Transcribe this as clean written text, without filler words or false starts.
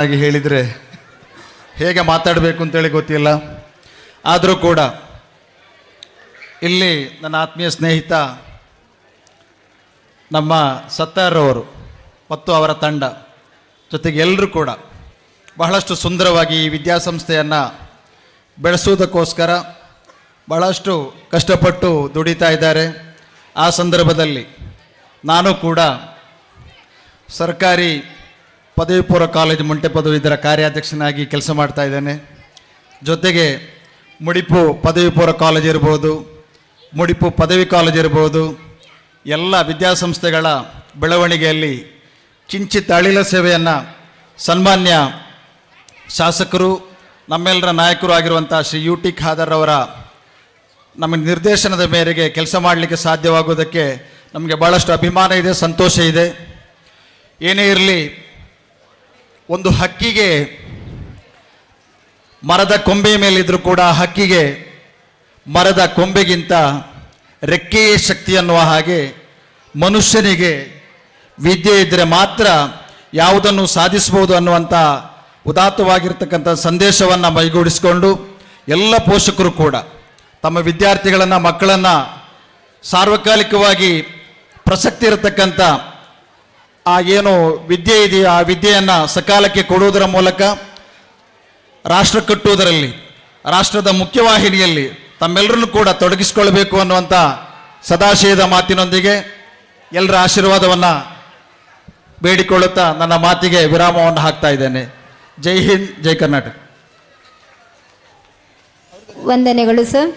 ಹಾಗೆ ಹೇಳಿದರೆ ಹೇಗೆ ಮಾತಾಡಬೇಕು ಅಂತೇಳಿ ಗೊತ್ತಿಲ್ಲ. ಆದರೂ ಕೂಡ ಇಲ್ಲಿ ನನ್ನ ಆತ್ಮೀಯ ಸ್ನೇಹಿತ ನಮ್ಮ ಸತ್ತಾರವರು ಮತ್ತು ಅವರ ತಂಡ ಜೊತೆಗೆ ಎಲ್ಲರೂ ಕೂಡ ಬಹಳಷ್ಟು ಸುಂದರವಾಗಿ ಈ ವಿದ್ಯಾಸಂಸ್ಥೆಯನ್ನು ಬೆಳೆಸುವುದಕ್ಕೋಸ್ಕರ ಬಹಳಷ್ಟು ಕಷ್ಟಪಟ್ಟು ದುಡಿತಾ ಇದ್ದಾರೆ. ಆ ಸಂದರ್ಭದಲ್ಲಿ ನಾನು ಕೂಡ ಸರ್ಕಾರಿ ಪದವಿ ಪೂರ್ವ ಕಾಲೇಜು ಮುಂಟೆ ಪದವೀಧರ ಕಾರ್ಯಾಧ್ಯಕ್ಷನಾಗಿ ಕೆಲಸ ಮಾಡ್ತಾ ಇದ್ದೇನೆ. ಜೊತೆಗೆ ಮುಡಿಪು ಪದವಿ ಪೂರ್ವ ಕಾಲೇಜ್ ಇರ್ಬೋದು, ಮುಡಿಪು ಪದವಿ ಕಾಲೇಜ್ ಇರ್ಬೋದು, ಎಲ್ಲ ವಿದ್ಯಾಸಂಸ್ಥೆಗಳ ಬೆಳವಣಿಗೆಯಲ್ಲಿ ಕಿಂಚಿತ್ ಅಳಿಲ ಸೇವೆಯನ್ನು ಸನ್ಮಾನ್ಯ ಶಾಸಕರು ನಮ್ಮೆಲ್ಲರ ನಾಯಕರು ಆಗಿರುವಂಥ ಶ್ರೀ ಯು ಟಿ ಖಾದರ್ ಅವರ ನಮ್ಮ ನಿರ್ದೇಶನದ ಮೇರೆಗೆ ಕೆಲಸ ಮಾಡಲಿಕ್ಕೆ ಸಾಧ್ಯವಾಗುವುದಕ್ಕೆ ನಮಗೆ ಭಾಳಷ್ಟು ಅಭಿಮಾನ ಇದೆ, ಸಂತೋಷ ಇದೆ. ಏನೇ ಇರಲಿ, ಒಂದು ಹಕ್ಕಿಗೆ ಮರದ ಕೊಂಬೆ ಮೇಲಿದ್ದರೂ ಕೂಡ ಹಕ್ಕಿಗೆ ಮರದ ಕೊಂಬೆಗಿಂತ ರೆಕ್ಕೆಯೇ ಶಕ್ತಿ ಅನ್ನುವ ಹಾಗೆ ಮನುಷ್ಯನಿಗೆ ವಿದ್ಯೆ ಇದ್ದರೆ ಮಾತ್ರ ಯಾವುದನ್ನು ಸಾಧಿಸಬಹುದು ಅನ್ನುವಂಥ ಉದಾತ್ತವಾಗಿರ್ತಕ್ಕಂಥ ಸಂದೇಶವನ್ನು ಮೈಗೂಡಿಸಿಕೊಂಡು ಎಲ್ಲ ಪೋಷಕರು ಕೂಡ ತಮ್ಮ ವಿದ್ಯಾರ್ಥಿಗಳನ್ನು, ಮಕ್ಕಳನ್ನು ಸಾರ್ವಕಾಲಿಕವಾಗಿ ಪ್ರಸಕ್ತಿ ಇರತಕ್ಕಂಥ ಆ ಏನು ವಿದ್ಯೆ ಇದೆಯೋ ಆ ವಿದ್ಯೆಯನ್ನು ಸಕಾಲಕ್ಕೆ ಕೊಡುವುದರ ಮೂಲಕ ರಾಷ್ಟ್ರ ಕಟ್ಟುವುದರಲ್ಲಿ, ರಾಷ್ಟ್ರದ ಮುಖ್ಯವಾಹಿನಿಯಲ್ಲಿ ತಮ್ಮೆಲ್ಲರನ್ನು ಕೂಡ ತೊಡಗಿಸಿಕೊಳ್ಬೇಕು ಅನ್ನುವಂಥ ಸದಾಶಯದ ಮಾತಿನೊಂದಿಗೆ ಎಲ್ಲರ ಆಶೀರ್ವಾದವನ್ನು ಬೇಡಿಕೊಳ್ಳುತ್ತಾ ನನ್ನ ಮಾತಿಗೆ ವಿರಾಮವನ್ನು ಹಾಕ್ತಾ ಇದ್ದೇನೆ. ಜೈ ಹಿಂದ್, ಜೈ ಕರ್ನಾಟಕ. ವಂದನೆಗಳು ಸರ್.